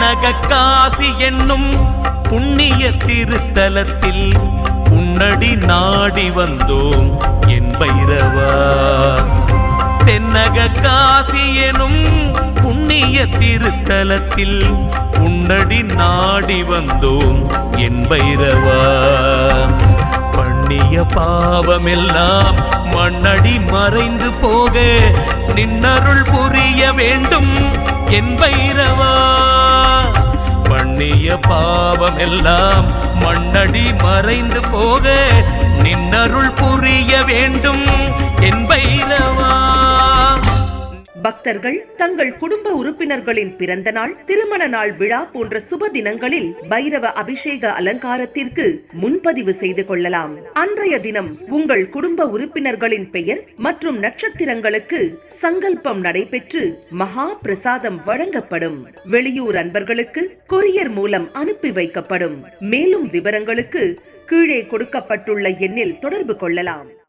தென்னக காசி என்னும் புண்ணிய திருத்தலத்தில் உன்னடி நாடி வந்தோம் என் பைரவா. தென்னக காசி எனும் புண்ணிய திருத்தலத்தில் உன்னடி நாடி வந்தோம் என் பைரவா. பண்ணிய பாவமெல்லாம் மண்ணடி மறைந்து போக நின்னருள் புரிய வேண்டும் என் பைரவா. பண்ணிய பாவமெல்லாம் மண்ணடி மறைந்து போக நின்னருள் புரிய வேண்டும் என் பைரவா. பக்தர்கள் தங்கள் குடும்ப உறுப்பினர்களின் பிறந்த நாள், திருமண நாள் விழா போன்ற சுப தினங்களில் பைரவ அபிஷேக அலங்காரத்திற்கு முன்பதிவு செய்து கொள்ளலாம். அன்றைய தினம் உங்கள் குடும்ப உறுப்பினர்களின் பெயர் மற்றும் நட்சத்திரங்களுக்கு சங்கல்பம் நடைபெற்று மகா பிரசாதம் வழங்கப்படும். வெளியூர் அன்பர்களுக்கு கொரியர் மூலம் அனுப்பி வைக்கப்படும். மேலும் விவரங்களுக்கு கீழே கொடுக்கப்பட்டுள்ள எண்ணில் தொடர்பு கொள்ளலாம்.